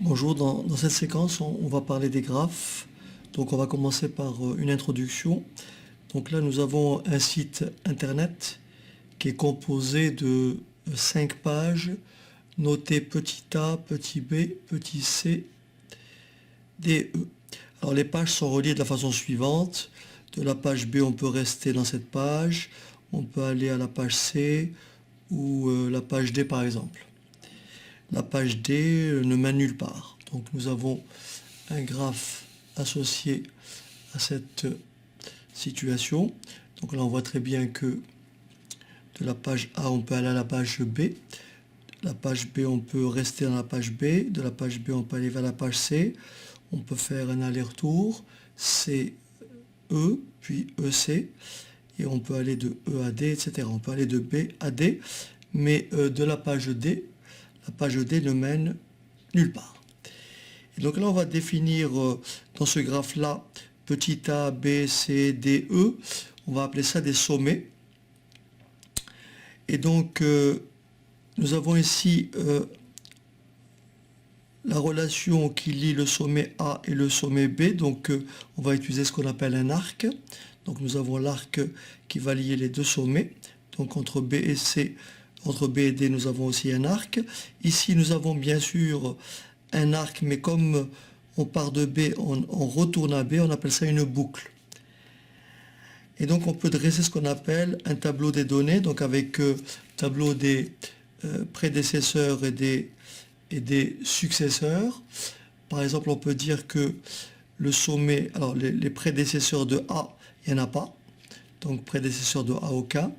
Bonjour, dans cette séquence, on va parler des graphes. Donc on va commencer par une introduction. Donc là, nous avons un site internet qui est composé de 5 pages notées petit a, petit b, petit c, d, e. Alors les pages sont reliées de la façon suivante. De la page B, on peut rester dans cette page. On peut aller à la page C ou la page D par exemple. La page D ne mène nulle part. Donc nous avons un graphe associé à cette situation. Donc là on voit très bien que de la page A on peut aller à la page B. De la page B on peut rester dans la page B. De la page B on peut aller vers la page C. On peut faire un aller-retour C, E, puis EC. Et on peut aller de E à D, etc. On peut aller de B à D. Mais de la page D, la page D ne mène nulle part. Et donc là, on va définir dans ce graphe-là, petit a, b, c, d, e. On va appeler ça des sommets. Et donc, nous avons ici la relation qui lie le sommet A et le sommet B. Donc, on va utiliser ce qu'on appelle un arc. Donc, nous avons l'arc qui va lier les deux sommets. Donc, entre B et C, entre B et D, nous avons aussi un arc. Ici, nous avons bien sûr un arc, mais comme on part de B, on retourne à B, on appelle ça une boucle. Et donc, on peut dresser ce qu'on appelle un tableau des données, donc avec tableau des prédécesseurs et des successeurs. Par exemple, on peut dire que le sommet, alors les prédécesseurs de A, il n'y en a pas. Donc, prédécesseur de A, aucun.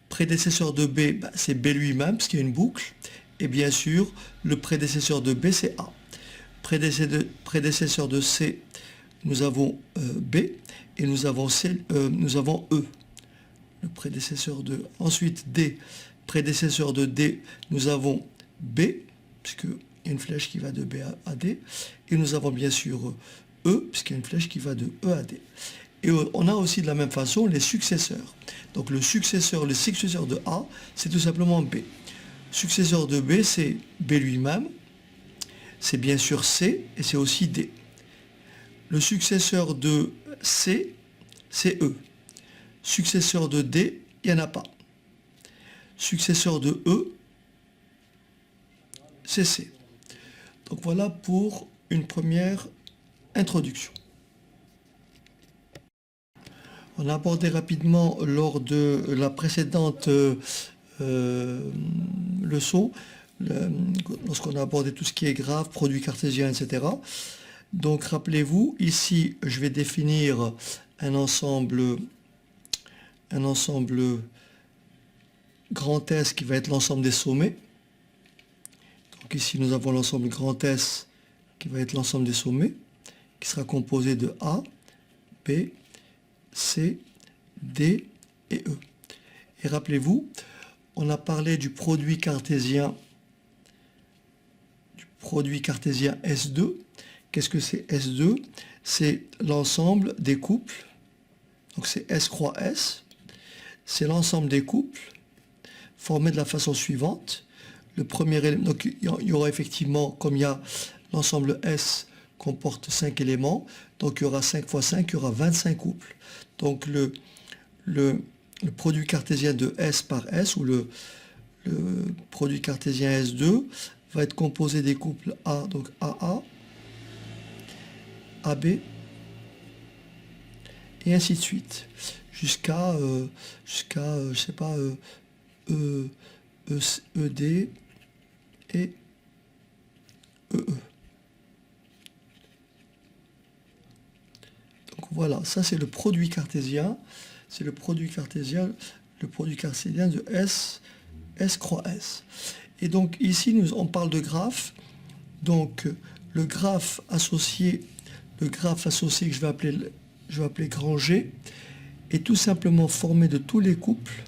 Prédécesseur de B, c'est B lui-même, parce qu'il y a une boucle. Et bien sûr, le prédécesseur de B, c'est A. Prédécesseur de C, nous avons B. Et nous avons E. Le prédécesseur de... Ensuite, D. Prédécesseur de D, nous avons B, puisqu'il y a une flèche qui va de B à D. Et nous avons bien sûr E, puisqu'il y a une flèche qui va de E à D. Et on a aussi de la même façon les successeurs. Donc le successeur de A, c'est tout simplement B. Successeur de B, c'est B lui-même. C'est bien sûr C et c'est aussi D. Le successeur de C, c'est E. Successeur de D, il n'y en a pas. Successeur de E, c'est C. Donc voilà pour une première introduction. On a abordé rapidement lors de la précédente leçon, lorsqu'on a abordé tout ce qui est graphe, produit cartésien, etc. Donc rappelez-vous, ici je vais définir un ensemble grand S qui va être l'ensemble des sommets. Donc ici nous avons l'ensemble grand S qui va être l'ensemble des sommets, qui sera composé de A, B, C, D et E. Et rappelez-vous, on a parlé du produit cartésien S2. Qu'est-ce que c'est S2? C'est l'ensemble des couples. Donc c'est S croix S. C'est l'ensemble des couples formés de la façon suivante. Le premier élément, donc il y aura effectivement, comme il y a l'ensemble S comporte 5 éléments, donc il y aura 5 fois 5, il y aura 25 couples. Donc le produit cartésien de S par S, ou le produit cartésien S2, va être composé des couples A, donc AA, AB, et ainsi de suite, jusqu'à je sais pas, ED et EE. Donc voilà, ça c'est le produit cartésien. C'est le produit cartésien de S croix S. Et donc ici, on parle de graphe. Donc le graphe associé que je vais appeler grand G, est tout simplement formé de tous les couples.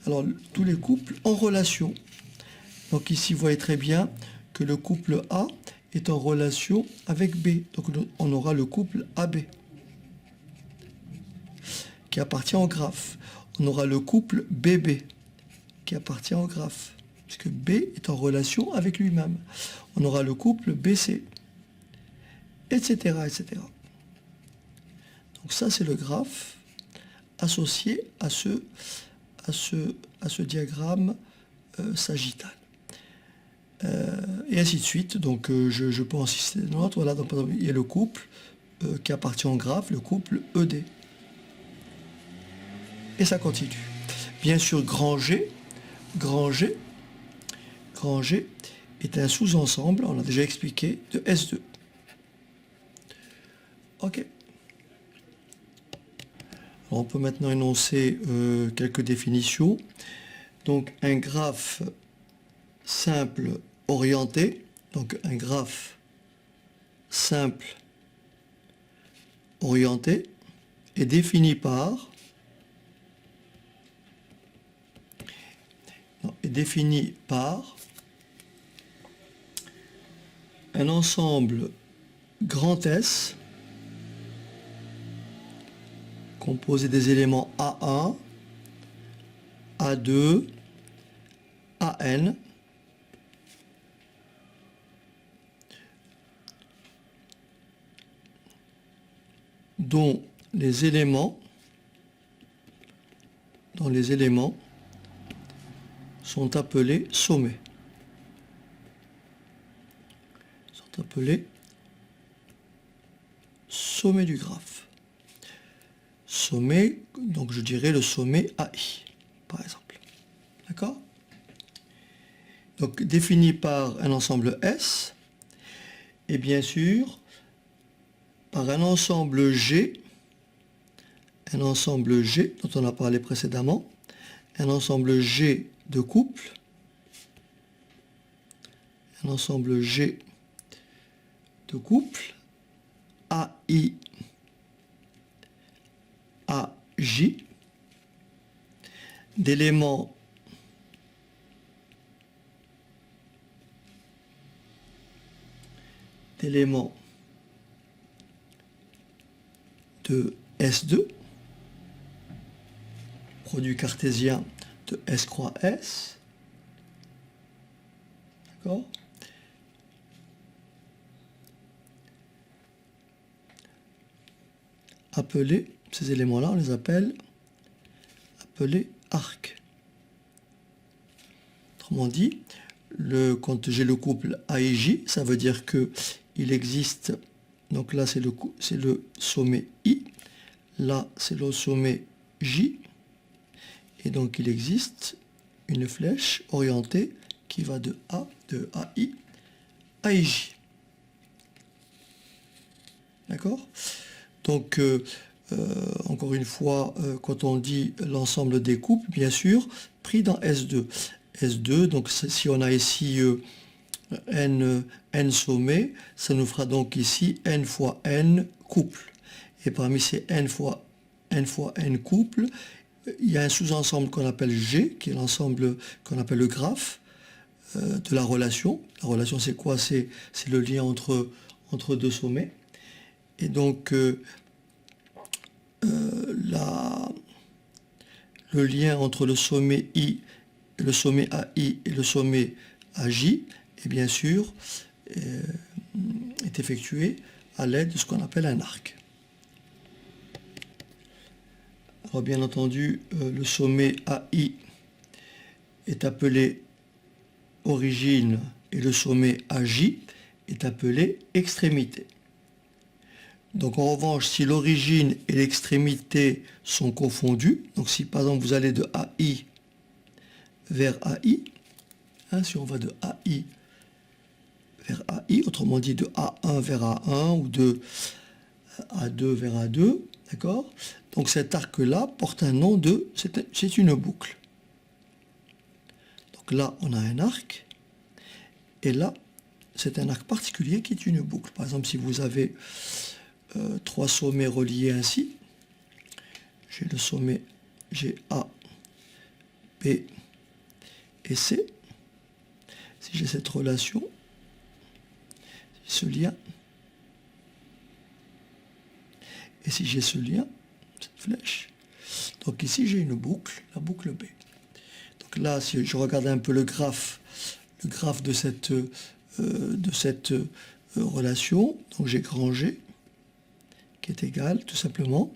Alors tous les couples en relation. Donc ici, vous voyez très bien que le couple A est en relation avec B. Donc on aura le couple AB qui appartient au graphe. On aura le couple BB qui appartient au graphe, puisque B est en relation avec lui-même. On aura le couple BC, etc., etc. Donc ça, c'est le graphe associé à ce diagramme sagittal. Et ainsi de suite. Donc je peux en citer d'autres. Voilà, donc, par exemple, il y a le couple qui appartient au graphe, le couple ED. Et ça continue. Bien sûr, grand G est un sous-ensemble, on l'a déjà expliqué, de S2. Ok. Alors, on peut maintenant énoncer quelques définitions. Donc un graphe simple orienté, donc un graphe simple orienté est défini par un ensemble grand S composé des éléments A1, A2, AN, dont les éléments sont appelés sommets. Sommet du graphe. Sommet, donc je dirais le sommet AI, par exemple. D'accord? Donc défini par un ensemble S, et bien sûr par un ensemble G dont on a parlé précédemment, un ensemble G de couple, AI, AJ, d'éléments de S2, produit cartésien de S croix S, d'accord? Ces éléments-là, on les appelle arcs. Autrement dit, quand j'ai le couple A et J, ça veut dire que il existe, donc là c'est le sommet I, là c'est le sommet J, et donc il existe une flèche orientée qui va de AI à J. D'accord? Donc, encore une fois, quand on dit l'ensemble des couples, bien sûr, pris dans S2. S2, donc si on a ici n sommets, ça nous fera donc ici n fois n couples. Et parmi ces n fois n couples, il y a un sous-ensemble qu'on appelle G, qui est l'ensemble qu'on appelle le graphe de la relation. La relation, c'est quoi? C'est le lien entre deux sommets. Et donc, le lien entre le sommet I, le sommet AI et le sommet AJ, et bien sûr, est effectué à l'aide de ce qu'on appelle un arc. Alors bien entendu, le sommet AI est appelé origine et le sommet AJ est appelé extrémité. Donc en revanche, si l'origine et l'extrémité sont confondues, donc si par exemple vous allez de AI vers AI, si on va de AI vers AI, autrement dit de A1 vers A1 ou de A2 vers A2, d'accord? Donc cet arc-là porte un nom de, c'est une boucle. Donc là, on a un arc, et là, c'est un arc particulier qui est une boucle. Par exemple, si vous avez trois sommets reliés ainsi, j'ai le sommet A, B et C. Si j'ai cette relation, ce lien, et si j'ai ce lien, cette flèche, donc ici j'ai une boucle, la boucle B. Donc là, si je regarde un peu le graphe le graphe de cette relation. Donc j'ai grand G qui est égal tout simplement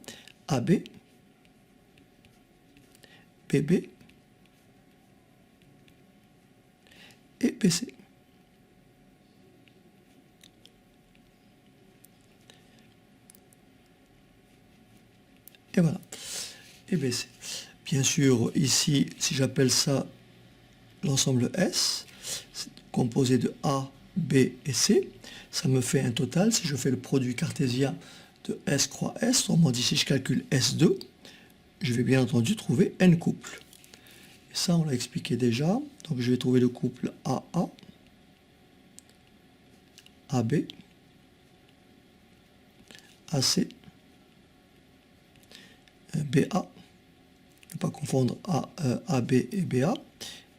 AB, BB et BC. Et voilà. Et BC. Bien sûr, ici, si j'appelle ça l'ensemble S, composé de A, B et C, ça me fait un total. Si je fais le produit cartésien de S croix S, autrement dit, si je calcule S2, je vais bien entendu trouver N couples. Et ça, on l'a expliqué déjà. Donc, je vais trouver le couple AA, AB, AC, BA, ne pas confondre AB et BA,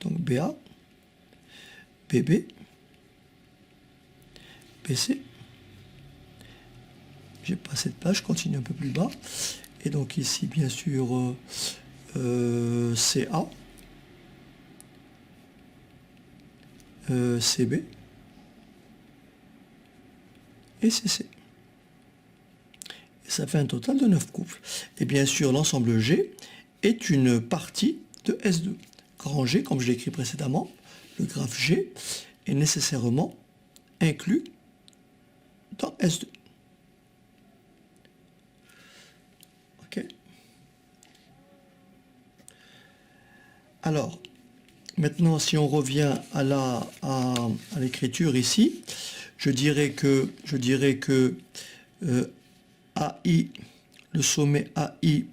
donc BA, BB, BC, j'ai pas cette page, je continue un peu plus bas, et donc ici bien sûr CA, CB et CC. Ça fait un total de 9 couples. Et bien sûr, l'ensemble G est une partie de S2. Grand G, comme je l'ai écrit précédemment, le graphe G est nécessairement inclus dans S2. Ok. Alors, maintenant, si on revient à l'écriture ici, je dirais que AI, le sommet AI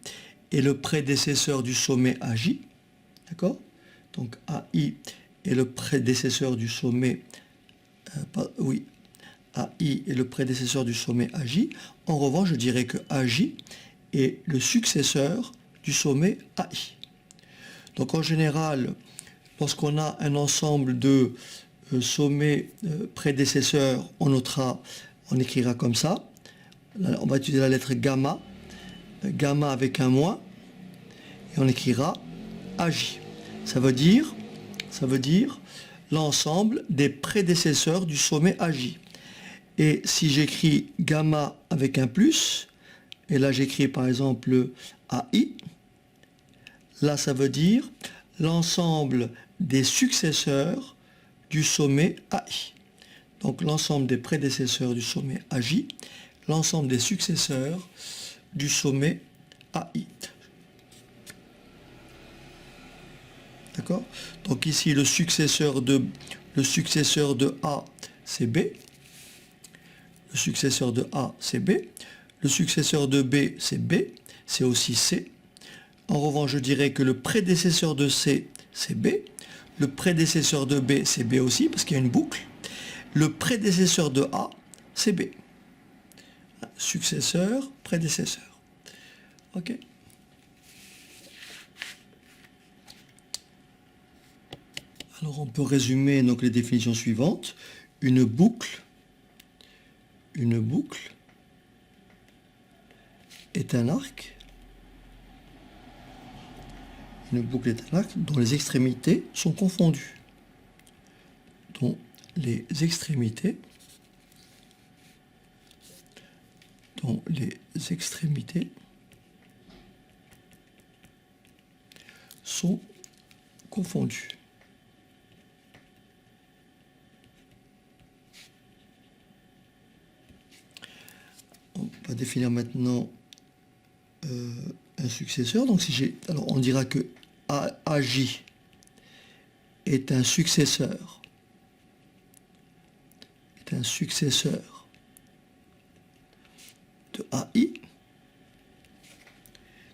est le prédécesseur du sommet AJ. D'accord? Donc AI est le prédécesseur du sommet AI est le prédécesseur du sommet AJ. En revanche, je dirais que AJ est le successeur du sommet AI. Donc en général, lorsqu'on a un ensemble de sommets prédécesseurs, on écrira comme ça. On va utiliser la lettre gamma, gamma avec un moins, et on écrira AJ. Ça veut dire l'ensemble des prédécesseurs du sommet AJ. Et si j'écris gamma avec un plus, et là j'écris par exemple AI, là ça veut dire l'ensemble des successeurs du sommet AI. Donc l'ensemble des prédécesseurs du sommet AJ, l'ensemble des successeurs du sommet AI. D'accord? Donc ici le successeur de A c'est B, le successeur de A c'est B, le successeur de B c'est B, c'est aussi C. En revanche, je dirais que le prédécesseur de C c'est B, le prédécesseur de B c'est B aussi parce qu'il y a une boucle, le prédécesseur de A c'est B. Successeur, prédécesseur. Ok. Alors on peut résumer donc les définitions suivantes. Une boucle est un arc. Une boucle est un arc dont les extrémités sont confondues. Dont les extrémités sont confondues. On va définir maintenant un successeur. Donc alors on dira que AJ est un successeur. De AI.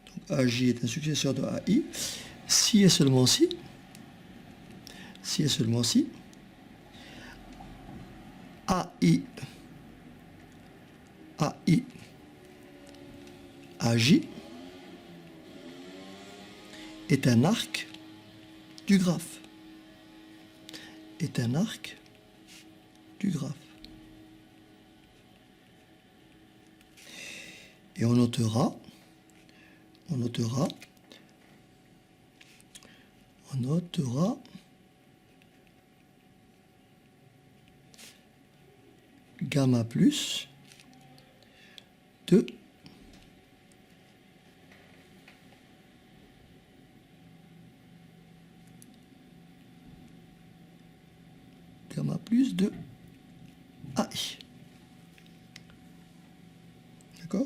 Donc AJ est un successeur de AI. Si et seulement si. AI AJ est un arc du graphe. Et on notera gamma plus de gamma plus de AI. D'accord?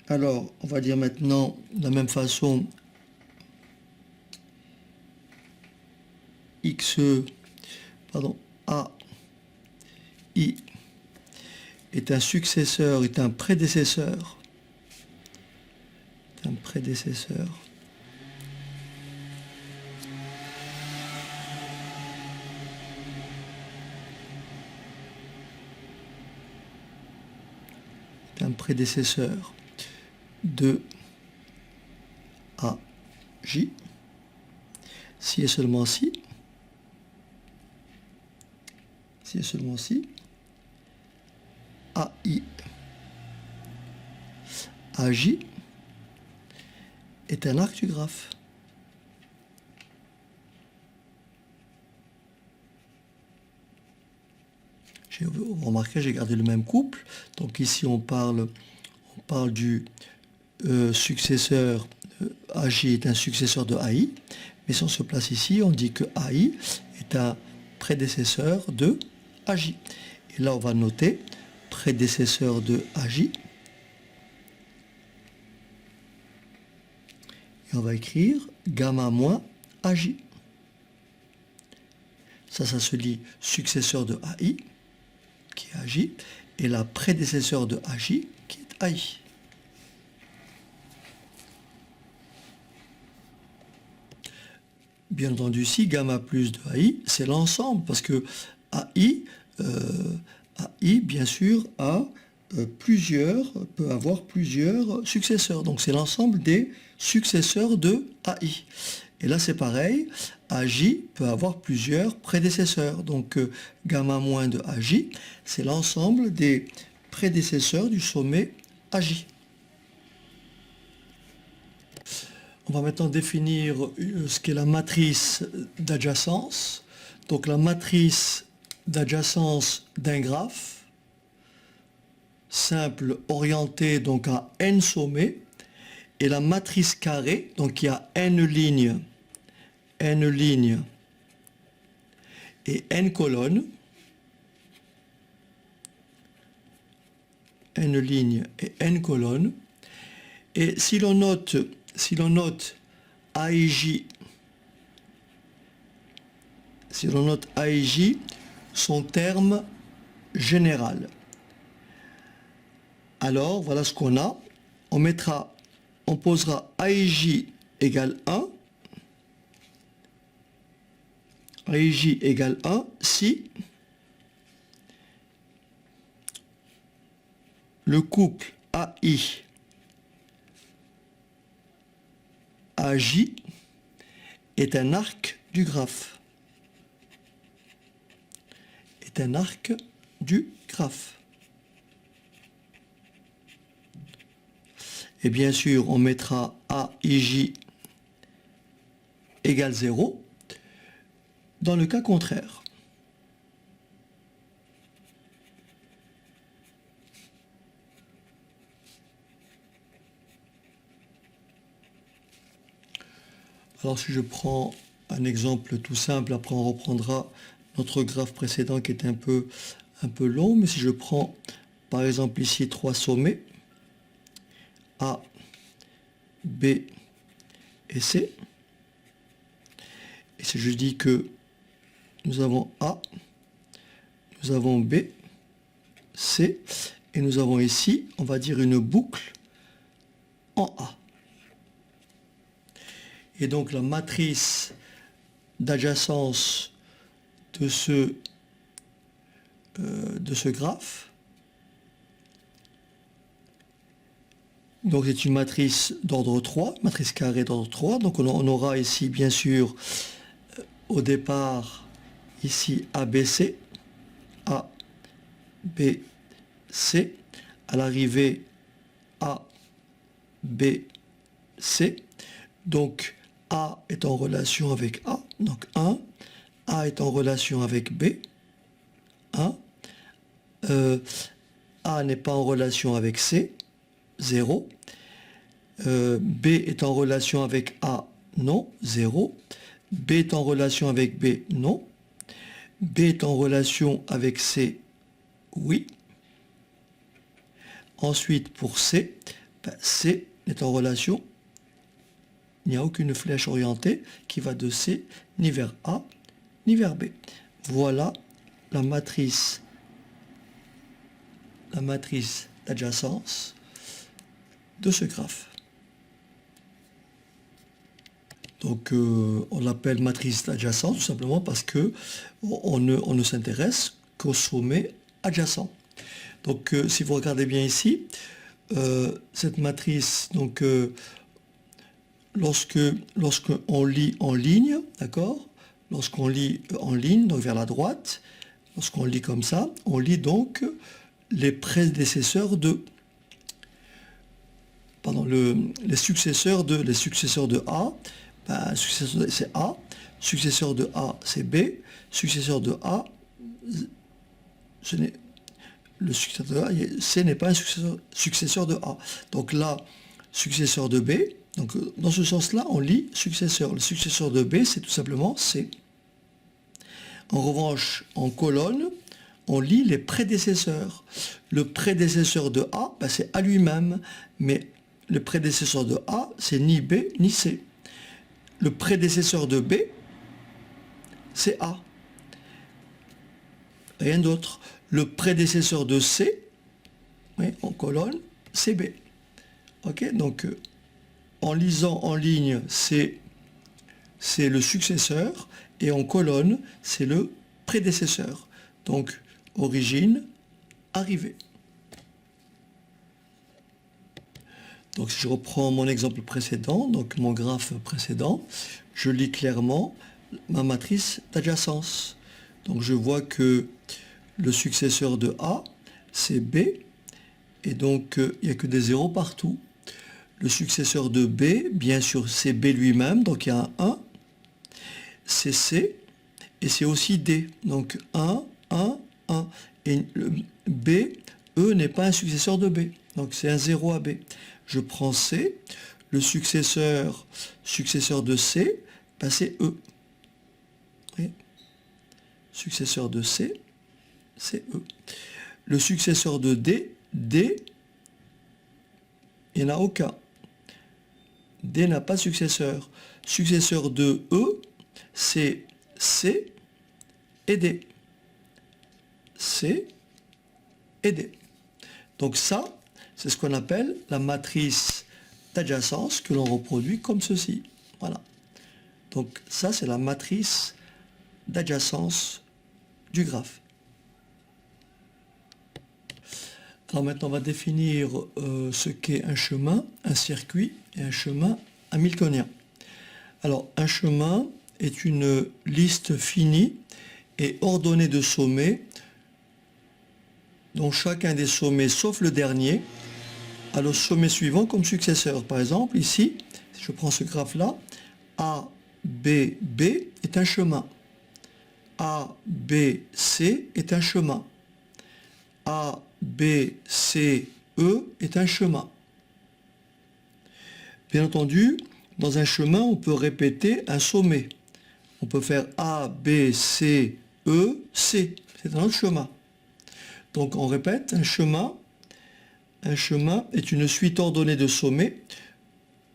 Alors, on va dire maintenant de la même façon AI est un successeur, est un prédécesseur de AJ, si et seulement si, AI AJ est un arc du graphe. Vous remarquez, j'ai gardé le même couple. Donc ici, on parle du successeur, AJ est un successeur de AI. Mais si on se place ici, on dit que AI est un prédécesseur de AJ. Et là, on va noter prédécesseur de AJ. Et on va écrire gamma moins AJ. Ça se lit successeur de AI, qui est AJ, et la prédécesseur de AJ, qui est AI. Bien entendu, ici, gamma plus de AI, c'est l'ensemble, parce que AI, bien sûr, peut avoir plusieurs successeurs. Donc c'est l'ensemble des successeurs de AI. Et là, c'est pareil, AJ peut avoir plusieurs prédécesseurs. Donc gamma moins de AJ, c'est l'ensemble des prédécesseurs du sommet AJ. On va maintenant définir ce qu'est la matrice d'adjacence. Donc la matrice d'adjacence d'un graphe simple orienté donc à n sommets, et la matrice carrée, donc il y a n lignes et n colonnes, n lignes et n colonnes. Et si l'on note AIJ, son terme général, alors voilà ce qu'on a. On posera AIJ égale 1, si le couple AI AJ est un arc du graphe. Et bien sûr, on mettra AIJ égale 0 dans le cas contraire. Alors si je prends un exemple tout simple, après on reprendra notre graphe précédent qui est un peu long, mais si je prends par exemple ici 3 sommets, A, B et C, et si je dis que nous avons A, nous avons B, C, et nous avons ici, on va dire une boucle en A. Et donc la matrice d'adjacence de ce graphe, donc c'est une matrice d'ordre 3, matrice carrée d'ordre 3, donc on aura ici bien sûr au départ ici ABC, A, B, C, à l'arrivée A, B, C, donc A est en relation avec A, donc 1, A est en relation avec B, 1, A n'est pas en relation avec C, 0. B est en relation avec A, non, 0. B est en relation avec B, non. B est en relation avec C, oui. Ensuite, pour C, C est en relation, il n'y a aucune flèche orientée qui va de C ni vers A ni vers B. Voilà la matrice d'adjacence de ce graphe. Donc on l'appelle matrice d'adjacence tout simplement parce que on ne s'intéresse qu'au sommet adjacent. Donc si vous regardez bien ici, cette matrice, donc lorsqu'on lit en ligne, d'accord, lorsqu'on lit en ligne, donc vers la droite, lorsqu'on lit comme ça, on lit donc les prédécesseurs de, pardon, les successeurs de A. Ben, successeur c'est A, successeur de A c'est B, successeur de A, le successeur de A, C n'est pas un successeur de A. Donc là, successeur de B, donc dans ce sens-là, on lit successeur. Le successeur de B, c'est tout simplement C. En revanche, en colonne, on lit les prédécesseurs. Le prédécesseur de A, ben, c'est A lui-même, mais le prédécesseur de A, c'est ni B ni C. Le prédécesseur de B, c'est A. Rien d'autre. Le prédécesseur de C, oui, en colonne, c'est B. Ok, donc en lisant en ligne, c'est le successeur, et en colonne, c'est le prédécesseur. Donc origine, arrivée. Donc si je reprends mon exemple précédent, donc mon graphe précédent, je lis clairement ma matrice d'adjacence. Donc je vois que le successeur de A, c'est B, et donc il n'y a que des zéros partout. Le successeur de B, bien sûr, c'est B lui-même, donc il y a un 1, c'est C, et c'est aussi D. Donc 1, 1, 1. Et le B, E n'est pas un successeur de B, donc c'est un 0 à B. Je prends C, le successeur de C, ben c'est E. Oui. Successeur de C, c'est E. Le successeur de D, D, il n'y en a aucun. D n'a pas de successeur. Successeur de E, c'est C et D. C et D. Donc ça, c'est ce qu'on appelle la matrice d'adjacence que l'on reproduit comme ceci. Voilà. Donc ça, c'est la matrice d'adjacence du graphe. Alors maintenant, on va définir ce qu'est un chemin, un circuit et un chemin hamiltonien. Alors, un chemin est une liste finie et ordonnée de sommets dont chacun des sommets, sauf le dernier, a le sommet suivant comme successeur. Par exemple, ici, si je prends ce graphe-là, A, B, B est un chemin. A, B, C est un chemin. A, B, C, E est un chemin. Bien entendu, dans un chemin, on peut répéter un sommet. On peut faire A, B, C, E, C. C'est un autre chemin. Donc on répète, un chemin est une suite ordonnée de sommets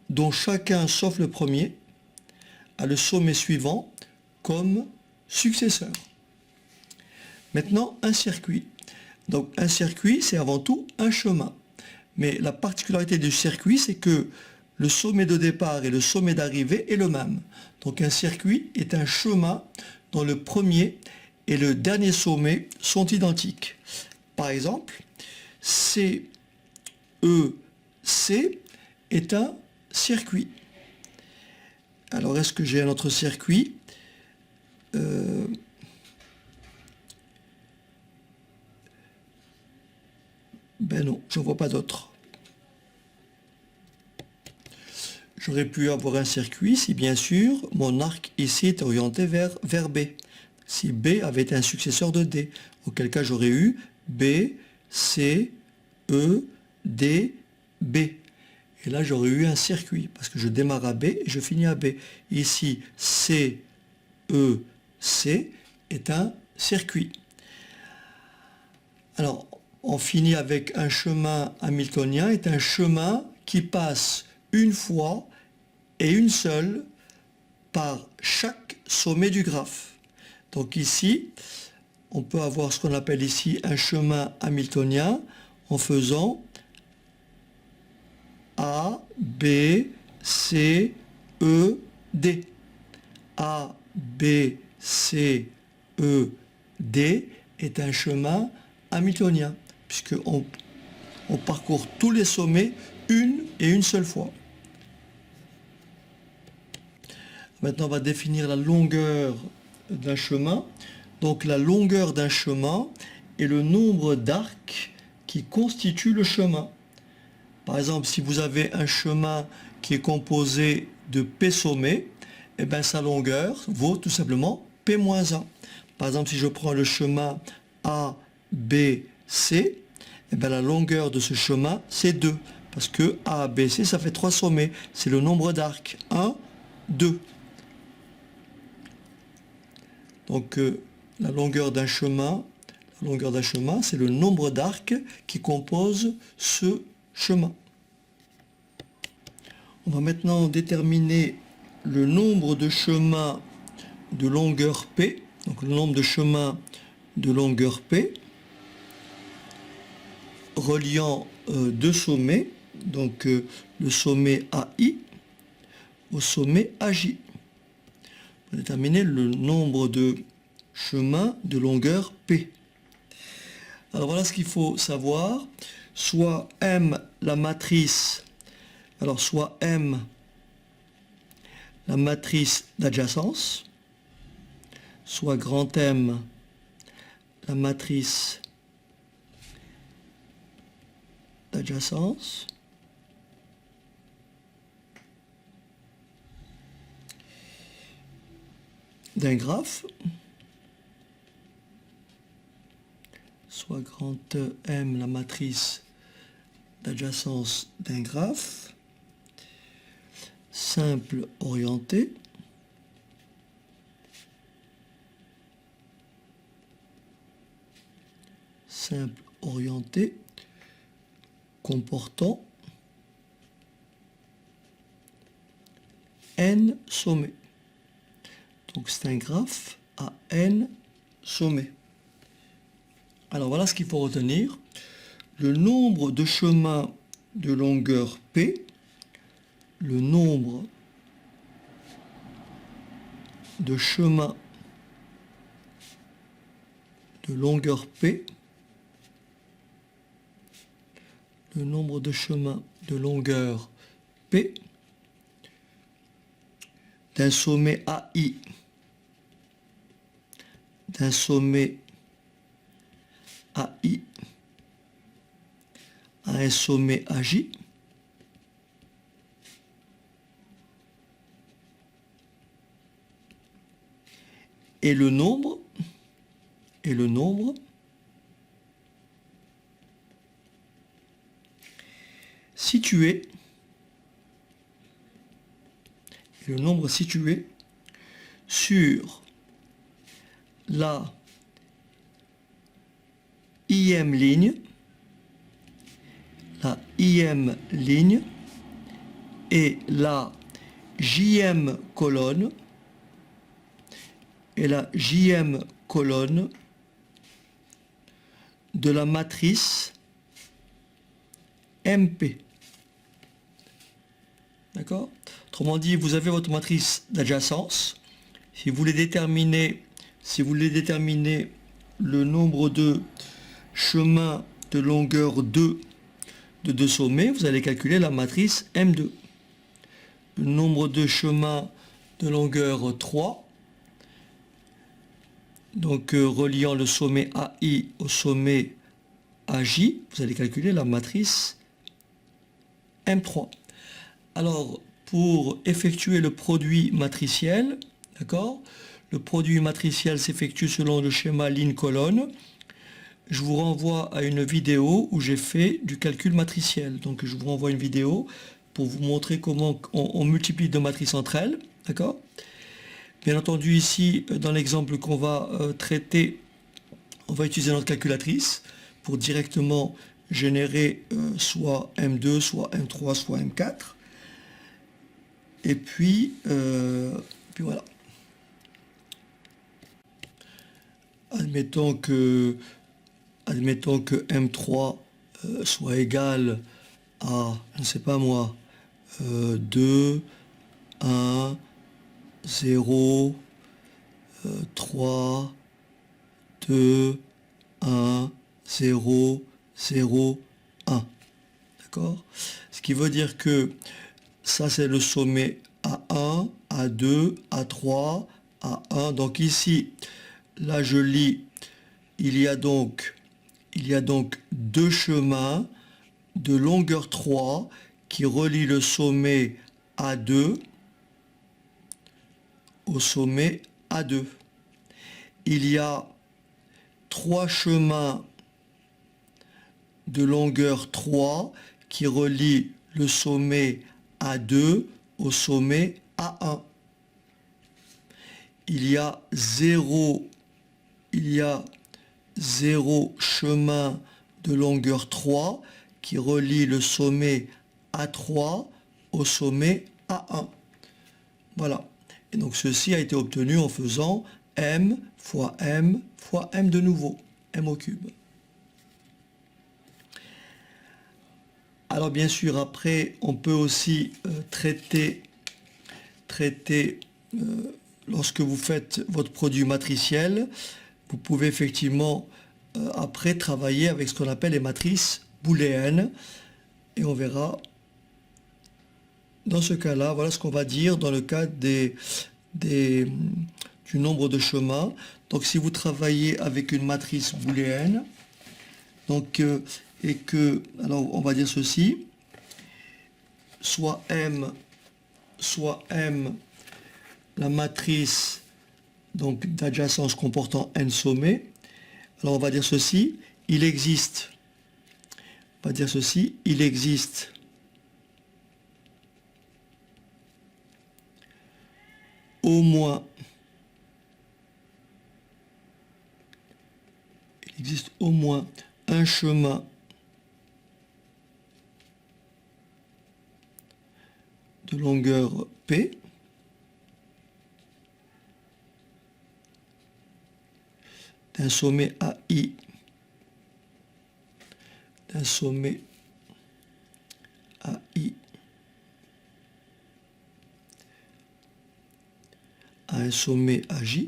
dont chacun, sauf le premier, a le sommet suivant comme successeur. Maintenant, un circuit. Donc un circuit, c'est avant tout un chemin. Mais la particularité du circuit, c'est que le sommet de départ et le sommet d'arrivée est le même. Donc un circuit est un chemin dont le premier et le dernier sommet sont identiques. Par exemple, CEC est un circuit. Alors est-ce que j'ai un autre circuit? Ben non, je ne vois pas d'autre. J'aurais pu avoir un circuit si bien sûr mon arc ici est orienté vers B. Si B avait été un successeur de D, auquel cas j'aurais eu B, C, E, D, B. Et là, j'aurais eu un circuit, parce que je démarre à B et je finis à B. Ici, C, E, C est un circuit. Alors, on finit avec un chemin hamiltonien, est un chemin qui passe une fois et une seule par chaque sommet du graphe. Donc ici, on peut avoir ce qu'on appelle ici un chemin hamiltonien en faisant A, B, C, E, D. A, B, C, E, D est un chemin hamiltonien, puisqu'on parcourt tous les sommets une seule fois. Maintenant, on va définir la longueur d'un chemin. Donc la longueur d'un chemin est le nombre d'arcs qui constituent le chemin. Par exemple, si vous avez un chemin qui est composé de P sommets, eh bien, sa longueur vaut tout simplement P-1. Par exemple, si je prends le chemin A, B, C, eh bien, la longueur de ce chemin, c'est 2. Parce que A, B, C, ça fait 3 sommets. C'est le nombre d'arcs. 1, 2. Donc, la longueur d'un chemin, c'est le nombre d'arcs qui composent ce chemin. On va maintenant déterminer le nombre de chemins de longueur P. Donc, le nombre de chemins de longueur P reliant deux sommets, donc le sommet AI au sommet AJ. On va déterminer le nombre de chemins de longueur P. Alors voilà ce qu'il faut savoir. Soit M la matrice, alors soit M la matrice d'adjacence, soit grand M la matrice d'adjacence, d'un graphe, soit grand M la matrice d'adjacence d'un graphe, simple orienté, comportant n sommets. Donc c'est un graphe à n sommets. Alors voilà ce qu'il faut retenir. Le nombre de chemins de longueur P, le nombre de chemins de longueur P, le nombre de chemins de longueur P d'un sommet AI, d'un sommet AI à un sommet AJ, et le nombre situé sur la IM ligne, et la JM colonne, de la matrice MP. D'accord? Autrement dit, vous avez votre matrice d'adjacence. Si vous voulez déterminer le nombre de chemins de longueur 2 de deux sommets, vous allez calculer la matrice M2. Le nombre de chemins de longueur 3, donc reliant le sommet AI au sommet AJ, vous allez calculer la matrice M3. Alors, pour effectuer le produit matriciel, d'accord, le produit matriciel s'effectue selon le schéma ligne-colonne. je vous renvoie à une vidéo où j'ai fait du calcul matriciel. Donc je vous renvoie une vidéo pour vous montrer comment on multiplie deux matrices entre elles. D'accord? Bien entendu, ici, dans l'exemple qu'on va traiter, on va utiliser notre calculatrice pour directement générer soit M2, soit M3, soit M4. Et puis voilà. Admettons que M3 soit égal à, je ne sais pas moi, 2, 1, 0, 3, 2, 1, 0, 0, 1. D'accord? Ce qui veut dire que ça, c'est le sommet A1, A2, A3, A1. Donc ici, là, je lis, il y a donc deux chemins de longueur 3 qui relient le sommet A2 au sommet A2. Il y a trois chemins de longueur 3 qui relient le sommet A2 au sommet A1. Il y a zéro chemin de longueur 3 qui relie le sommet A3 au sommet A1. Voilà. Et donc ceci a été obtenu en faisant m fois m fois m de nouveau, m au cube. Alors bien sûr, après, on peut aussi traiter lorsque vous faites votre produit matriciel, vous pouvez effectivement après travailler avec ce qu'on appelle les matrices booléennes. Et on verra dans ce cas-là, voilà ce qu'on va dire dans le cas du nombre de chemins. Donc si vous travaillez avec une matrice booléenne, donc, alors on va dire ceci, soit M, la matrice donc d'adjacence comportant n sommets. Alors on va dire ceci, il existe au moins un chemin de longueur P d'un sommet AI à un sommet AJ,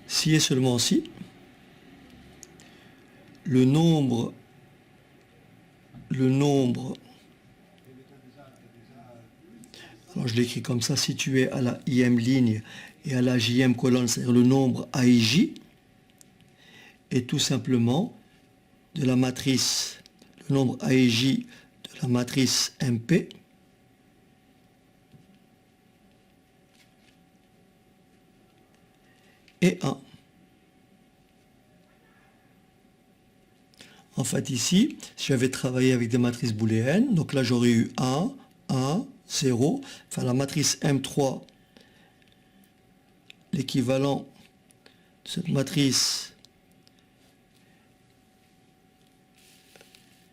si et seulement si le nombre alors je l'écris comme ça, situé à la IM ligne et à la JM colonne, c'est-à-dire le nombre AIJ, est tout simplement de la matrice, le nombre AIJ de la matrice MP et 1. En fait ici, si j'avais travaillé avec des matrices booléennes, donc là j'aurais eu 1, 1, 0, enfin la matrice M3, l'équivalent de cette matrice,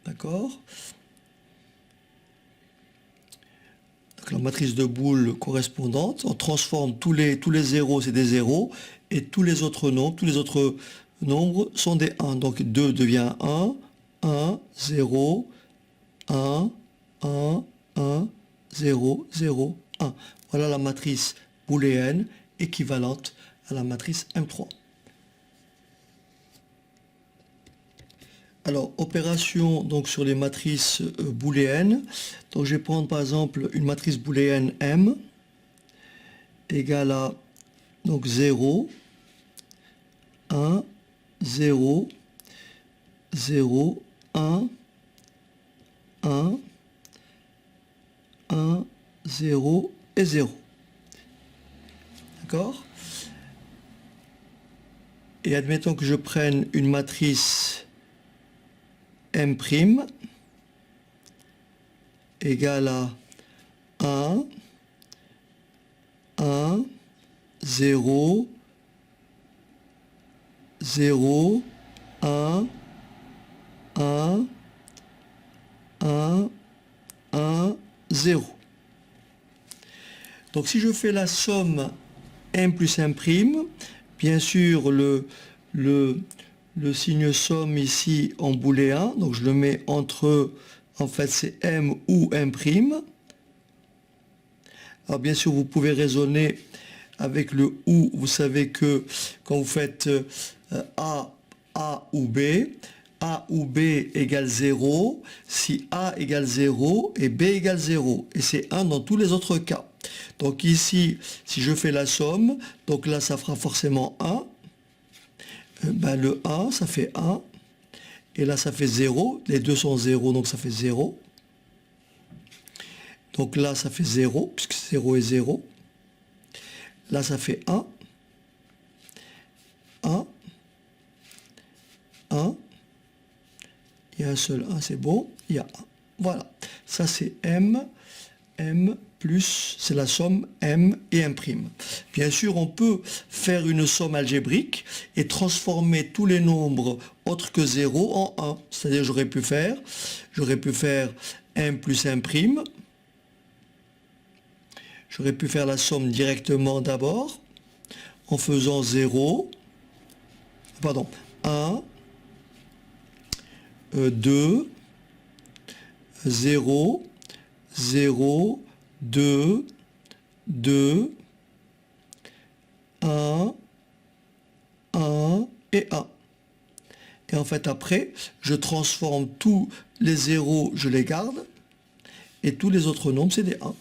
d'accord? Donc la matrice de Boole correspondante, on transforme tous les zéros, c'est des zéros, et tous les autres nombres sont des 1. Donc 2 devient 1, 1, 0, 1, 1, 1, 0, 0, 1. Voilà la matrice booléenne équivalente à la matrice M3. Alors, opération donc sur les matrices booléennes. Donc je vais prendre par exemple une matrice booléenne M égale à donc 0, 1, 0, 0, 1, 1, 1, 0 et 0. d'accord? Et admettons que je prenne une matrice M' égale à 1, 1, 0, 0, 1, 1, 1, 1, 0. Donc si je fais la somme M plus M', bien sûr le signe somme ici en booléen, donc je le mets entre, en fait c'est M ou M'. Alors bien sûr vous pouvez raisonner avec le ou, vous savez que quand vous faites A ou B égale 0, si A égale 0 et B égale 0, et c'est 1 dans tous les autres cas. Donc ici, si je fais la somme, donc là ça fera forcément 1, le 1 ça fait 1, et là ça fait 0, les deux sont 0, donc ça fait 0. Donc là ça fait 0, puisque 0 est 0. Là ça fait 1, 1, 1, il y a un seul 1, c'est bon, il y a 1. Voilà, ça c'est M plus, c'est la somme M et M'. Bien sûr, on peut faire une somme algébrique et transformer tous les nombres autres que 0 en 1. C'est-à-dire, j'aurais pu faire M plus M'. J'aurais pu faire la somme directement d'abord, en faisant 0, pardon, 1, 2, 0, 0, 2, 2, 1, 1 et 1. Et en fait après, je transforme tous les zéros, je les garde, et tous les autres nombres, c'est des 1.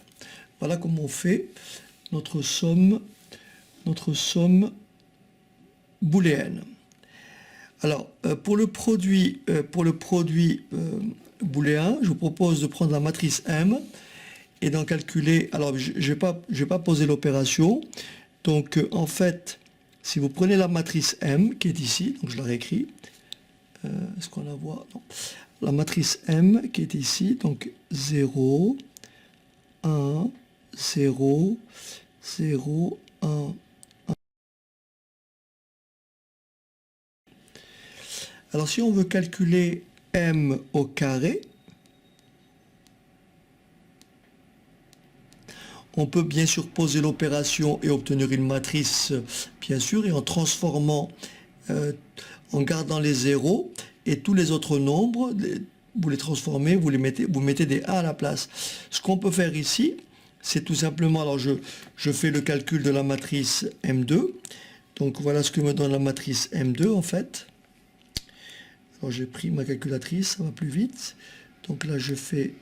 Voilà comment on fait notre somme booléenne. Alors, pour le produit booléen, je vous propose de prendre la matrice M et d'en calculer. Alors, je ne vais pas poser l'opération. Donc, en fait, si vous prenez la matrice M qui est ici, donc je la réécris. Est-ce qu'on la voit? Non. La matrice M qui est ici, donc 0, 1, 0, 0, 1. Alors si on veut calculer M au carré, on peut bien sûr poser l'opération et obtenir une matrice, bien sûr, et en transformant, en gardant les zéros, et tous les autres nombres, vous les transformez, vous mettez des 1 à la place. Ce qu'on peut faire ici, c'est tout simplement, alors je fais le calcul de la matrice M2, donc voilà ce que me donne la matrice M2 en fait. Alors j'ai pris ma calculatrice, ça va plus vite. Donc là je fais...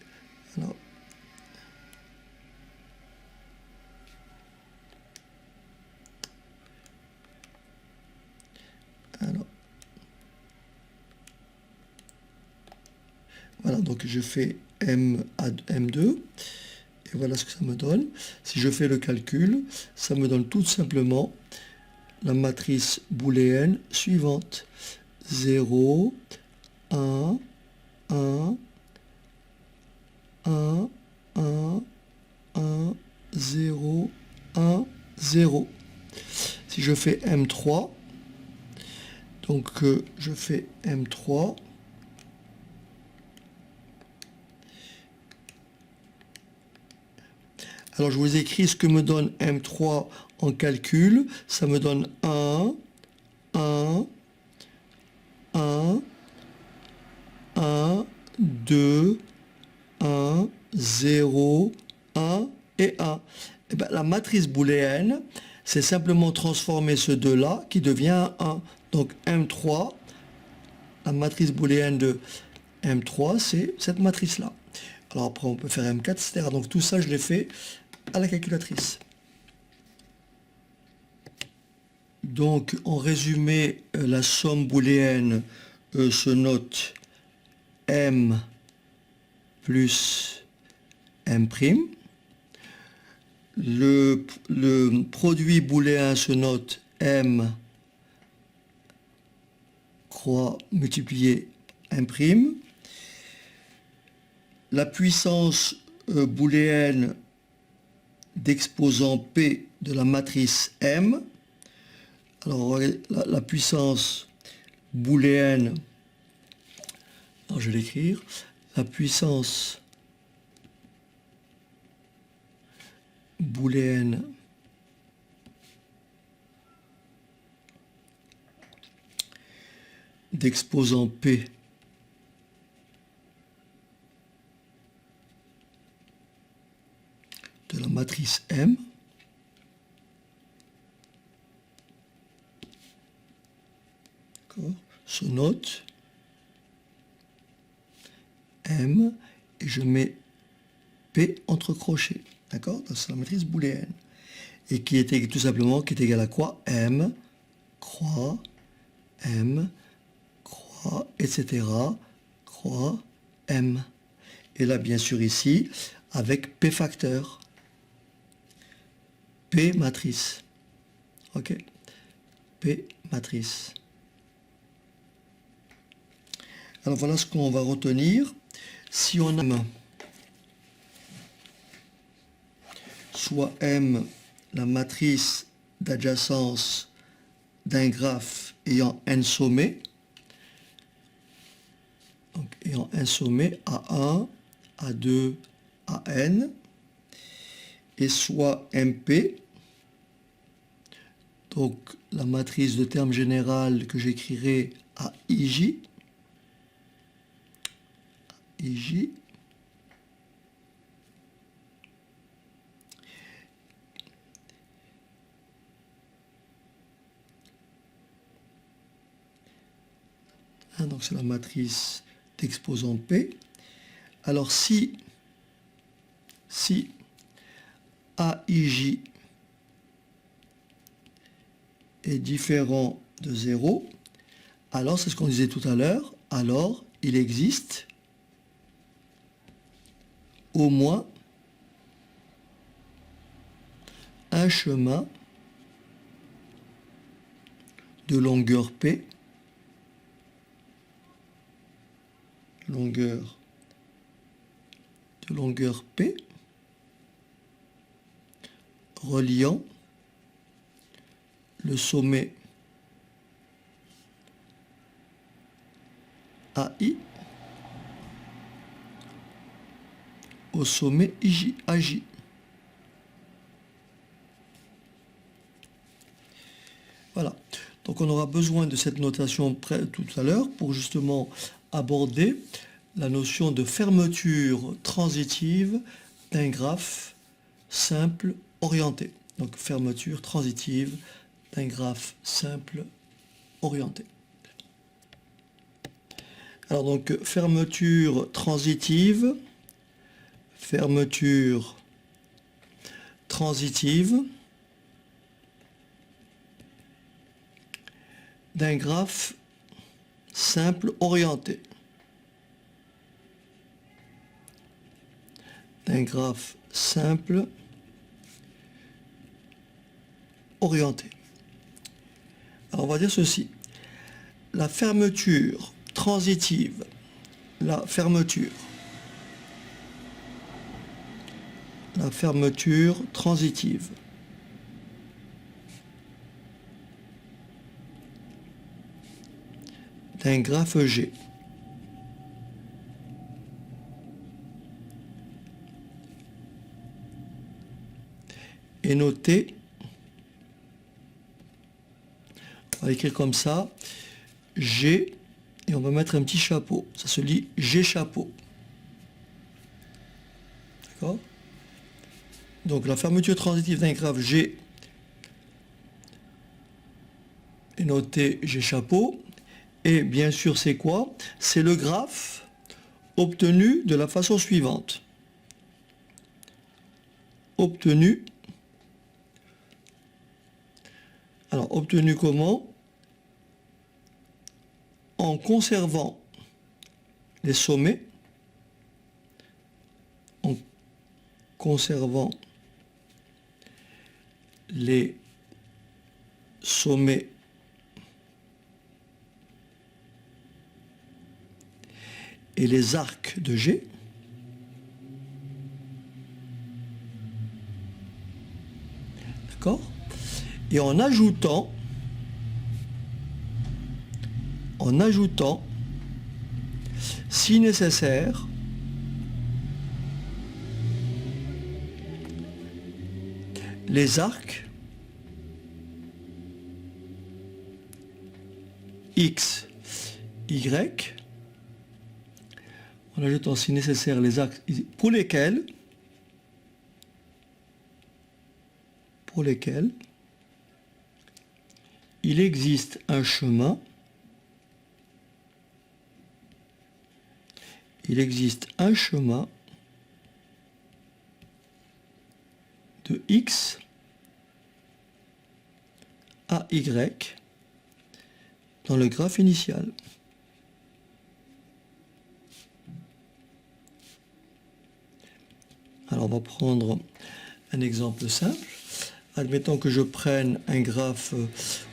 Voilà, donc je fais M à M2. Et voilà ce que ça me donne. Si je fais le calcul, ça me donne tout simplement la matrice booléenne suivante. 0, 1, 1, 1, 1, 1, 0, 1, 0. Si je fais M3, donc je fais M3, alors je vous écris ce que me donne M3 en calcul, ça me donne 1, 1, 1, 1, 2, 1, 0, 1 et 1. Et bien, la matrice booléenne, c'est simplement transformer ce 2-là qui devient 1. Donc M3, la matrice booléenne de M3, c'est cette matrice-là. Alors après, on peut faire M4, etc. Donc tout ça, je l'ai fait à la calculatrice. Donc, en résumé, la somme booléenne se note M plus M'. le produit booléen se note M croix multiplié 1'. La puissance booléenne d'exposant P de la matrice M. Alors la puissance booléenne, alors je vais l'écrire, la puissance booléenne d'exposant P de la matrice M se note M et je mets P entre crochets, d'accord? C'est la matrice booléenne et qui était tout simplement qui est égal à quoi? M croix M croix etc. croix M. Et là bien sûr ici avec P facteur, P matrice, ok, P matrice. Alors voilà ce qu'on va retenir. Si on a soit M la matrice d'adjacence d'un graphe ayant n sommets, donc ayant un sommet A1, A2, AN, et soit MP, donc la matrice de terme général que j'écrirai à IJ, donc c'est la matrice d'exposant P. Alors si AIJ est différent de 0, alors c'est ce qu'on disait tout à l'heure, alors il existe au moins un chemin de longueur P, longueur P, reliant le sommet AI au sommet AJ. Voilà. Donc on aura besoin de cette notation tout à l'heure pour justement aborder la notion de fermeture transitive d'un graphe simple orienté. Donc fermeture transitive d'un graphe simple orienté. Alors donc fermeture transitive d'un graphe simple orienté. D'un graphe simple orienté. Alors on va dire ceci. La fermeture transitive, la fermeture transitive d'un graphe G est notée, on va écrire comme ça, G, et on va mettre un petit chapeau, ça se lit G chapeau. D'accord? Donc la fermeture transitive d'un graphe G est notée G chapeau, et bien sûr c'est quoi? C'est le graphe obtenu de la façon suivante. Obtenu comment? En conservant les sommets, en conservant les sommets et les arcs de G. D'accord? Et en ajoutant, si nécessaire, les arcs X, Y, en ajoutant si nécessaire les arcs pour lesquels il existe un chemin, de X à Y dans le graphe initial. Alors on va prendre un exemple simple. Admettons que je prenne un graphe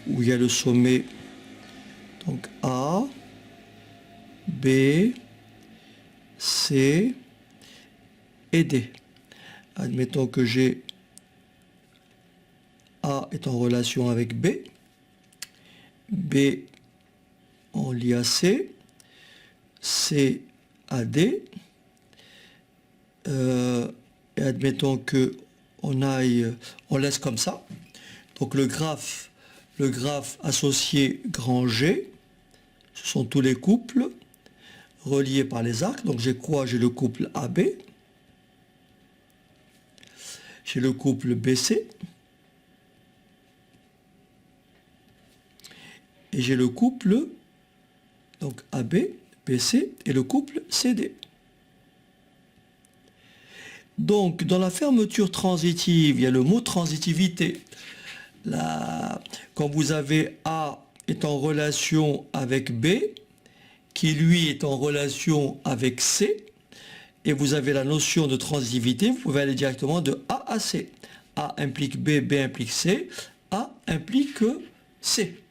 où il y a le sommet donc A, B, C et D. Admettons que j'ai A est en relation avec B, B en lie à C, C à D, et admettons que on laisse comme ça. Donc le graphe associé grand G, ce sont tous les couples reliés par les arcs. Donc j'ai quoi? J'ai le couple AB, j'ai le couple BC, et j'ai le couple donc AB, BC et le couple CD. Donc, dans la fermeture transitive, il y a le mot transitivité. Quand vous avez A est en relation avec B, qui lui est en relation avec C, et vous avez la notion de transitivité, vous pouvez aller directement de A à C. A implique B, B implique C, A implique C.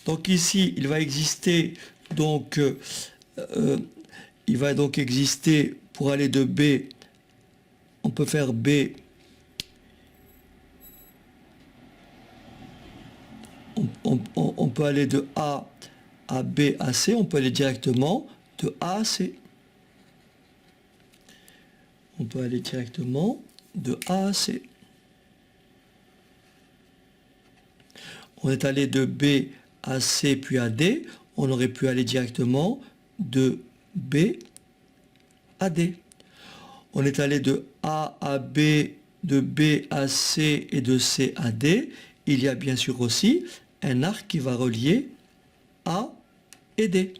Donc ici, il va exister pour aller de B, on peut faire B, on peut aller de A à B à C, on peut aller directement de A à C. On peut aller directement de A à C. On est allé de B à C puis à D, on aurait pu aller directement de B à D. On est allé de A à B, de B à C et de C à D. Il y a bien sûr aussi un arc qui va relier A et D.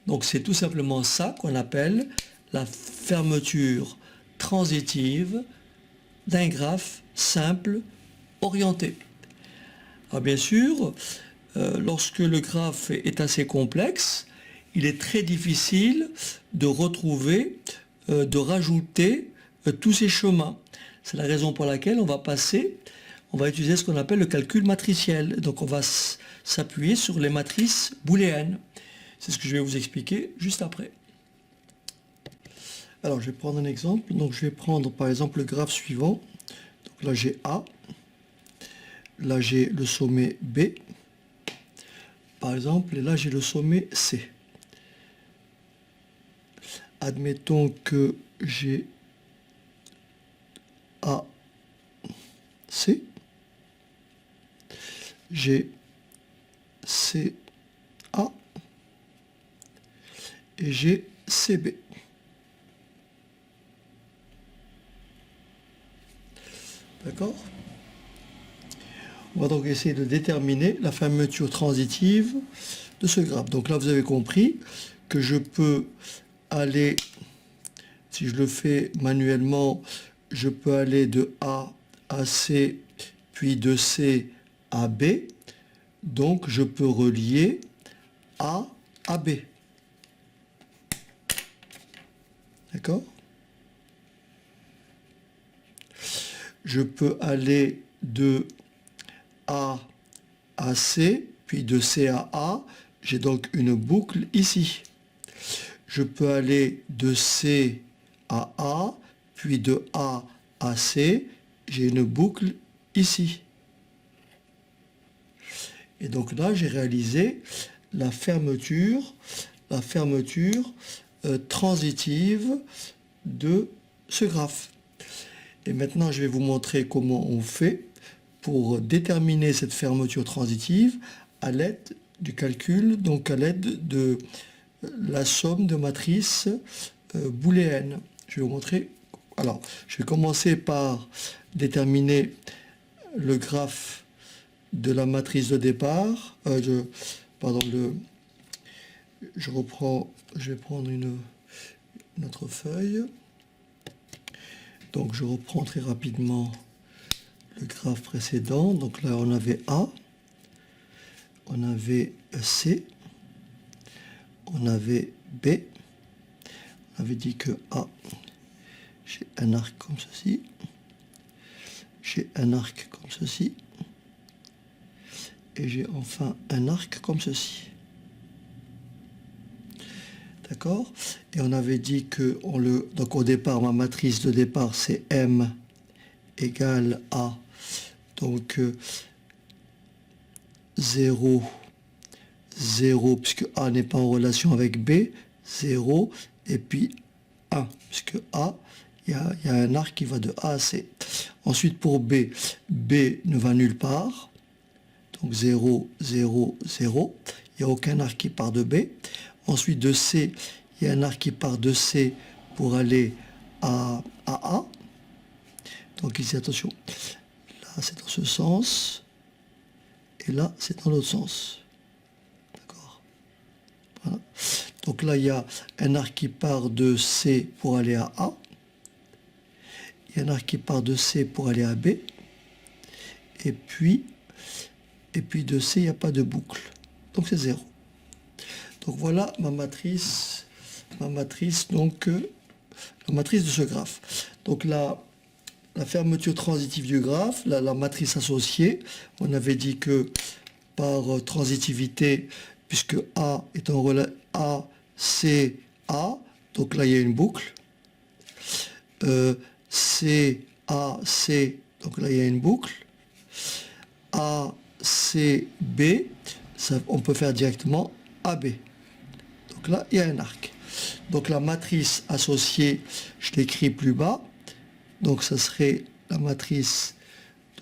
Donc c'est tout simplement ça qu'on appelle la fermeture transitive d'un graphe simple orienté. Alors bien sûr, lorsque le graphe est assez complexe, il est très difficile de retrouver, de rajouter tous ces chemins. C'est la raison pour laquelle on va utiliser ce qu'on appelle le calcul matriciel. Donc on va s'appuyer sur les matrices booléennes. C'est ce que je vais vous expliquer juste après. Alors je vais prendre un exemple. Donc je vais prendre par exemple le graphe suivant. Donc là j'ai A. Là j'ai le sommet B. Par exemple, et là j'ai le sommet C. Admettons que j'ai A, C, j'ai C, A, et j'ai CB. D'accord? On va donc essayer de déterminer la fermeture transitive de ce graphe. Donc là, vous avez compris que je peux aller, si je le fais manuellement, je peux aller de A à C, puis de C à B. Donc je peux relier A à B. D'accord? Je peux aller de A à C, puis de C à A, j'ai donc une boucle ici. Je peux aller de C à A, puis de A à C, j'ai une boucle ici. Et donc là, j'ai réalisé la fermeture transitive de ce graphe. Et maintenant, je vais vous montrer comment on fait pour déterminer cette fermeture transitive à l'aide du calcul, donc à l'aide de la somme de matrices booléennes. Je vais vous montrer. Alors, je vais commencer par déterminer le graphe de la matrice de départ. Je vais prendre une autre feuille. Donc je reprends très rapidement le graphe précédent. Donc là on avait A, on avait C, on avait B. On avait dit que A, j'ai un arc comme ceci, j'ai un arc comme ceci, et j'ai enfin un arc comme ceci. D'accord? Et on avait dit que donc au départ, ma matrice de départ, c'est M égale A. Donc 0, 0, puisque A n'est pas en relation avec B, 0, et puis 1, puisque A, il y a un arc qui va de A à C. Ensuite, pour B, B ne va nulle part. Donc 0, 0, 0. Il n'y a aucun arc qui part de B. Ensuite, de C, il y a un arc qui part de C pour aller à A. Donc ici, attention, là c'est dans ce sens, et là c'est dans l'autre sens. D'accord. Voilà. Donc là, il y a un arc qui part de C pour aller à A. Il y a un arc qui part de C pour aller à B. Et puis de C, il n'y a pas de boucle. Donc c'est 0. Donc voilà ma matrice donc la matrice de ce graphe. Donc la fermeture transitive du graphe, la matrice associée, on avait dit que par transitivité, puisque A est en relation A, C, A, donc là il y a une boucle. C, A, C, donc là il y a une boucle. A, C, B, on peut faire directement AB. Donc là, il y a un arc. Donc la matrice associée, je l'écris plus bas. Donc ça serait la matrice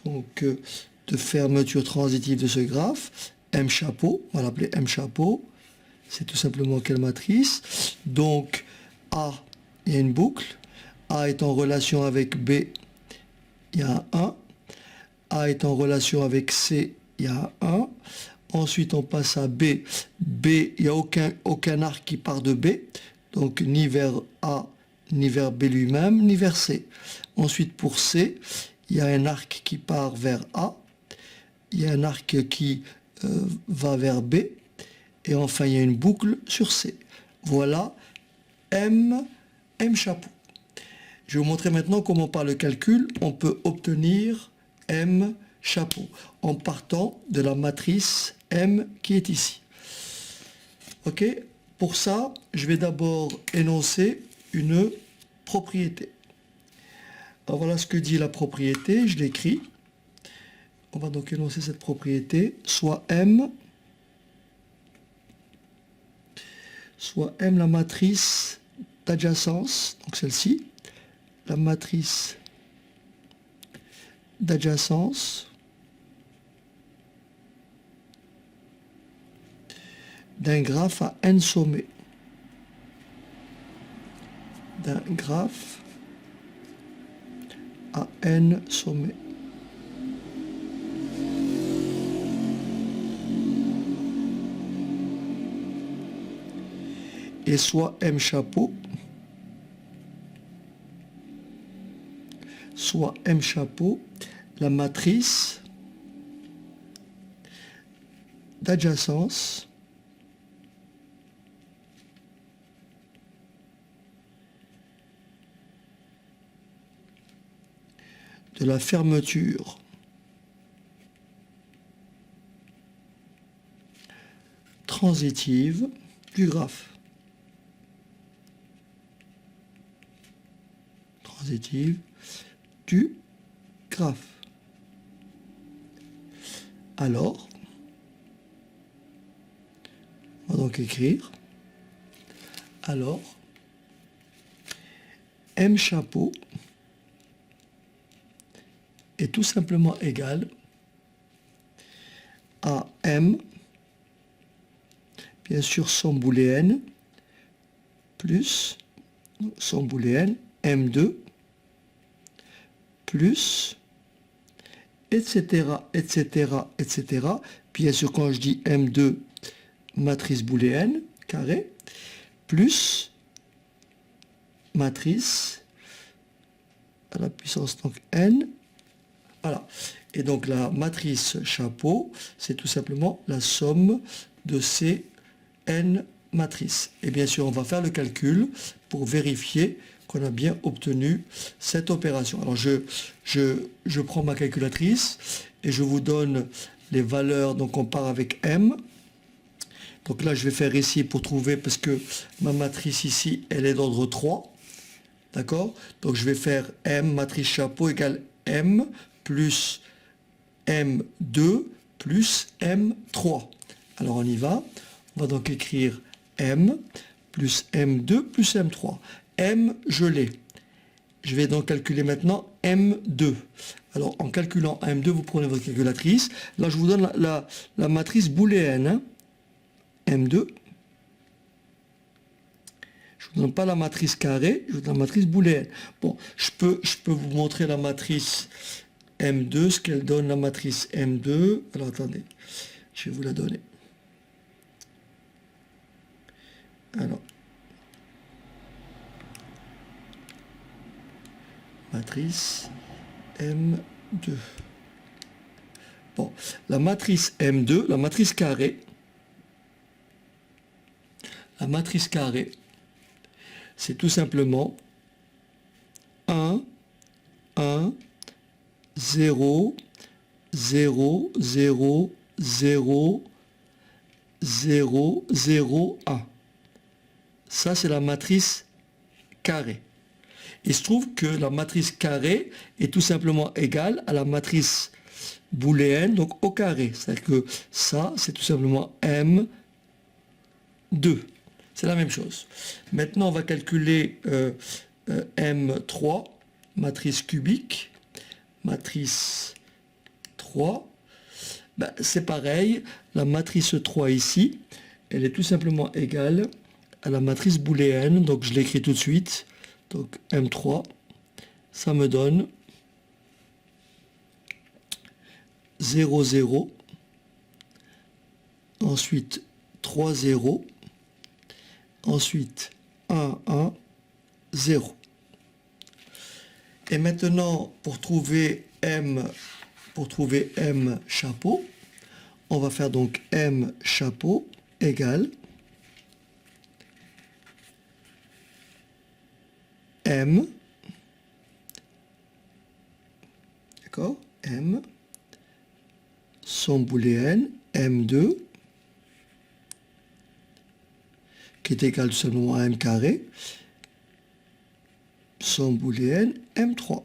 donc, de fermeture transitive de ce graphe. M chapeau, on va l'appeler M chapeau. C'est tout simplement quelle matrice? Donc A, il y a une boucle. A est en relation avec B, il y a un 1. A est en relation avec C, il y a un 1. Ensuite, on passe à B. B, il n'y a aucun arc qui part de B, donc ni vers A, ni vers B lui-même, ni vers C. Ensuite, pour C, il y a un arc qui part vers A, il y a un arc qui va vers B, et enfin, il y a une boucle sur C. Voilà M chapeau. Je vais vous montrer maintenant comment, par le calcul, on peut obtenir M chapeau en partant de la matrice M qui est ici. Ok? Pour ça, je vais d'abord énoncer une propriété. Alors voilà ce que dit la propriété, je l'écris. On va donc énoncer cette propriété, soit M la matrice d'adjacence, donc celle-ci, la matrice d'adjacence d'un graphe à n sommets. D'un graphe à n sommets. Et soit M chapeau, la matrice d'adjacence de la fermeture transitive du graphe. Transitive du graphe. Alors, on va donc écrire, alors, M chapeau est tout simplement égal à M, bien sûr somme booléenne, plus somme booléenne, M2, plus, etc., etc., etc. Bien sûr, quand je dis M2, matrice booléenne, carré, plus matrice à la puissance donc n. Voilà. Et donc la matrice chapeau, c'est tout simplement la somme de ces n matrices. Et bien sûr, on va faire le calcul pour vérifier qu'on a bien obtenu cette opération. Alors je prends ma calculatrice et je vous donne les valeurs. Donc on part avec m. Donc là, je vais faire ici pour trouver, parce que ma matrice ici, elle est d'ordre 3. D'accord? Donc je vais faire M, matrice chapeau, égale M plus M2 plus M3. Alors on y va. On va donc écrire M plus M2 plus M3. M, je l'ai. Je vais donc calculer maintenant M2. Alors en calculant M2, vous prenez votre calculatrice. Là, je vous donne la matrice booléenne. Hein. M2. Je ne vous donne pas la matrice carrée, je vous donne la matrice booléenne. Bon, je peux vous montrer la matrice M2, ce qu'elle donne la matrice M2. Alors attendez, je vais vous la donner. Alors, matrice M2. Bon, la matrice M2, la matrice carrée, c'est tout simplement 1, 1, 0, 0, 0, 0, 0, 0, 1. Ça, c'est la matrice carrée. Il se trouve que la matrice carrée est tout simplement égale à la matrice booléenne, donc au carré. C'est-à-dire que ça, c'est tout simplement M2. C'est la même chose. Maintenant, on va calculer M3, matrice cubique, matrice 3. Ben, c'est pareil, la matrice 3 ici, elle est tout simplement égale à la matrice booléenne. Donc, je l'écris tout de suite. Donc, M3, ça me donne 0, 0. Ensuite, 3, 0. Ensuite, 1, 1, 0. Et maintenant, pour trouver M chapeau, on va faire donc M chapeau égale M, d'accord, M, somme booléenne, M2, qui est égal tout simplement à M carré, somme booléenne, M3.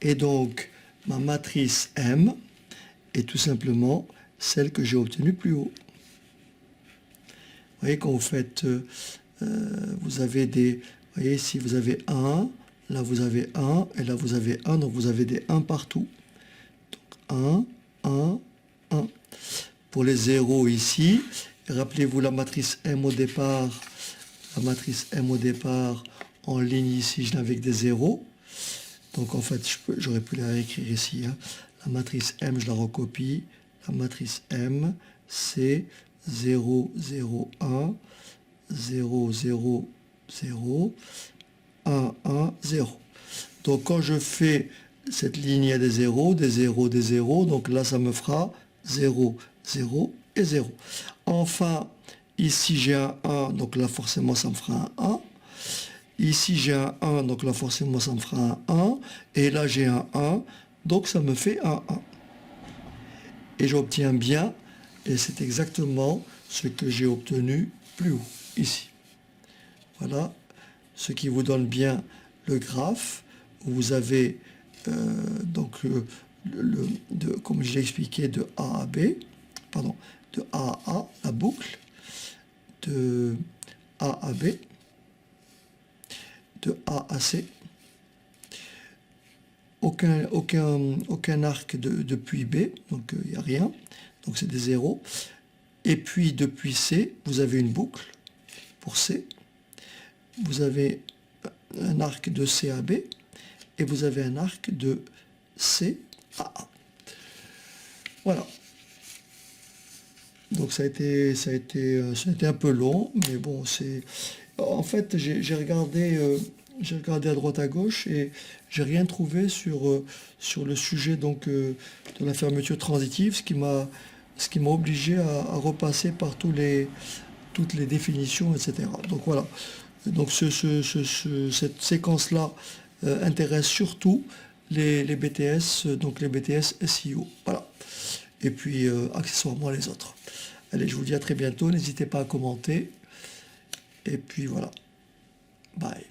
Et donc, ma matrice M est tout simplement celle que j'ai obtenue plus haut. Vous voyez, quand vous faites, vous avez des, vous voyez, si vous avez 1, là vous avez 1, et là vous avez 1, donc vous avez des 1 partout. Donc 1, 1, 1. Pour les 0 ici, rappelez-vous la matrice M au départ, en ligne ici, je n'avais que des 0. Donc en fait, j'aurais pu la réécrire ici. Hein. La matrice M, je la recopie. La matrice M, c'est 0, 0, 1, 0, 0, 0, 1, 1, 0. Donc quand je fais cette ligne, il y a des 0, des 0, des 0. Donc là, ça me fera 0, 0 et 0. Enfin, ici, j'ai un 1. Donc là, forcément, ça me fera un 1. Ici, j'ai un 1. Donc là, forcément, ça me fera un 1. Et là, j'ai un 1. Donc ça me fait un 1. et j'obtiens bien, et c'est exactement ce que j'ai obtenu plus haut, ici. Voilà, ce qui vous donne bien le graphe, où vous avez donc comme je l'ai expliqué, de A à B, pardon, de A à A, la boucle, de A à B, de A à C, aucun arc depuis B, donc il n'y a rien, donc c'est des zéros. Et puis depuis C, vous avez une boucle pour C, vous avez un arc de C à B, et vous avez un arc de C à A. Voilà. Donc ça a été un peu long, mais bon, c'est... En fait, j'ai regardé à droite à gauche et j'ai rien trouvé sur le sujet donc de la fermeture transitive, ce qui m'a obligé à repasser par toutes les définitions, etc. Donc voilà. Donc cette séquence-là intéresse surtout les BTS, donc les BTS SEO. Voilà. Et puis accessoirement les autres. Allez, je vous dis à très bientôt. N'hésitez pas à commenter. Et puis voilà. Bye.